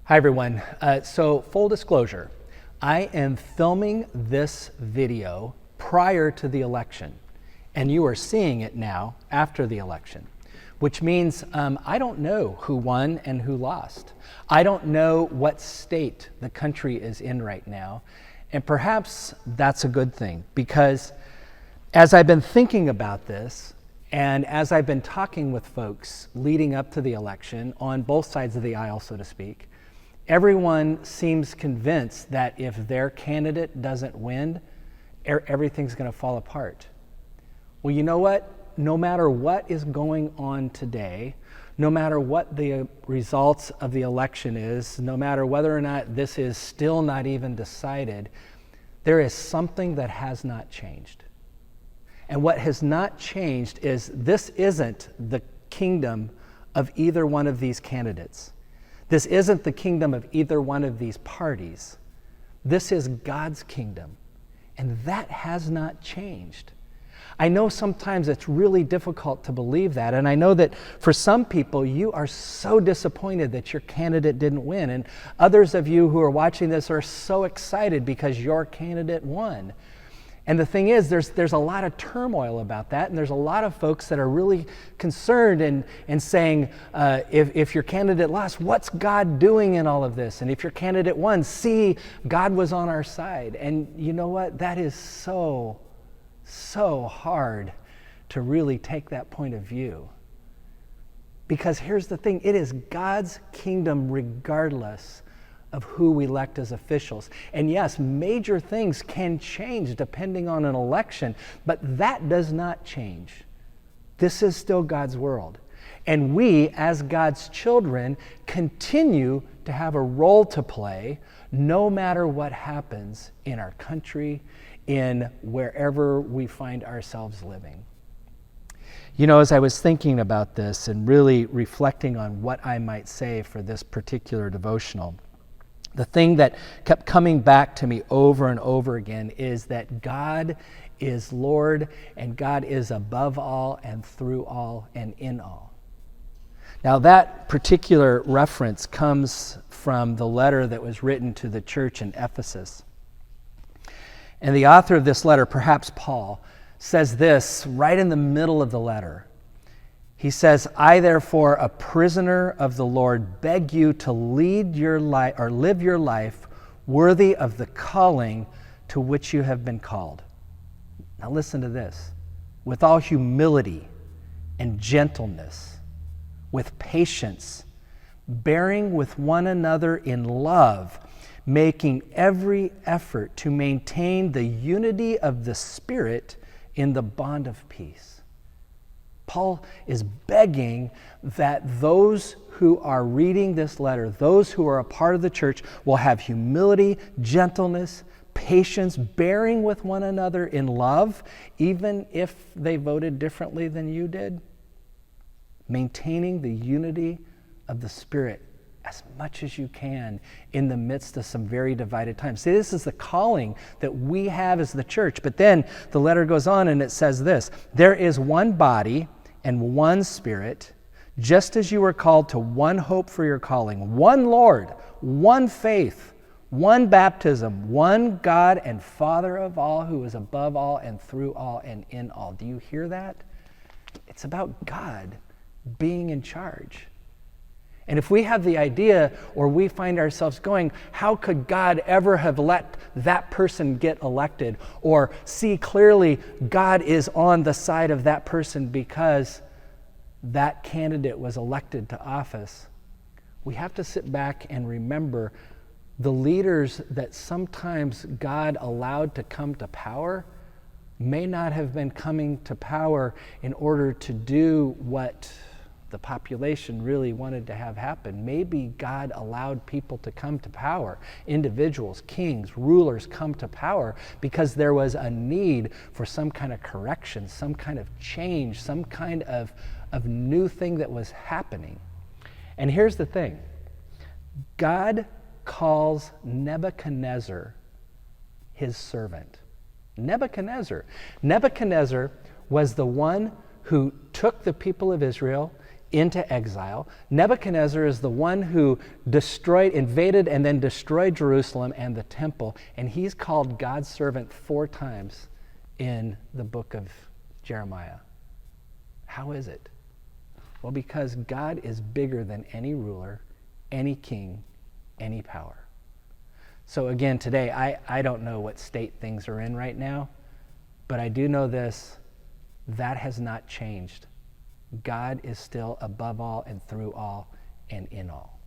Hi everyone. So full disclosure, I am filming this video prior to the election, and you are seeing it now after the election, which means I don't know who won and who lost. I don't know what state the country is in right now, and perhaps that's a good thing, because as I've been thinking about this, and as I've been talking with folks leading up to the election on both sides of the aisle, so to speak, everyone seems convinced that if their candidate doesn't win, everything's going to fall apart. Well, you know what? No matter what is going on today, no matter what the results of the election is, no matter whether or not this is still not even decided, there is something that has not changed. And what has not changed is this isn't the kingdom of either one of these candidates. This isn't the kingdom of either one of these parties. This is God's kingdom, and that has not changed. I know sometimes it's really difficult to believe that, and I know that for some people, you are so disappointed that your candidate didn't win, and others of you who are watching this are so excited because your candidate won. And the thing is, there's a lot of turmoil about that, and there's a lot of folks that are really concerned and saying, if your candidate lost, what's God doing in all of this? And if your candidate won, see, God was on our side. And you know what? That is so hard to really take that point of view. Because here's the thing, it is God's kingdom regardless of who we elect as officials. And yes, major things can change depending on an election, but that does not change. This is still God's world. And we, as God's children, continue to have a role to play no matter what happens in our country, in wherever we find ourselves living. You know, as I was thinking about this and really reflecting on what I might say for this particular devotional, the thing that kept coming back to me over and over again is that God is Lord, and God is above all and through all and in all. Now, that particular reference comes from the letter that was written to the church in Ephesus. And the author of this letter, perhaps Paul, says this right in the middle of the letter. He says, I therefore, a prisoner of the Lord, beg you to lead your life or live your life worthy of the calling to which you have been called. Now listen to this. With all humility and gentleness, with patience, bearing with one another in love, making every effort to maintain the unity of the Spirit in the bond of peace. Paul is begging that those who are reading this letter, those who are a part of the church, will have humility, gentleness, patience, bearing with one another in love, even if they voted differently than you did. Maintaining the unity of the Spirit as much as you can in the midst of some very divided times. See, this is the calling that we have as the church. But then the letter goes on and it says this, there is one body and one Spirit, just as you were called to one hope for your calling, one Lord, one faith, one baptism, one God and Father of all, who is above all and through all and in all. Do you hear that? It's about God being in charge. And if we have the idea, or we find ourselves going, how could God ever have let that person get elected? Or see clearly God is on the side of that person because that candidate was elected to office. We have to sit back and remember the leaders that sometimes God allowed to come to power may not have been coming to power in order to do what the population really wanted to have happen. Maybe God allowed people to come to power, individuals, kings, rulers come to power because there was a need for some kind of correction, some kind of change, some kind of new thing that was happening. And here's the thing. God calls Nebuchadnezzar his servant. Nebuchadnezzar was the one who took the people of Israel into exile. Nebuchadnezzar is the one who invaded and then destroyed Jerusalem and the temple, and he's called God's servant 4 times in the book of Jeremiah. How is it? Well, because God is bigger than any ruler, any king, any power. So again, today, I don't know what state things are in right now, but I do know this, that has not changed. God is still above all and through all and in all.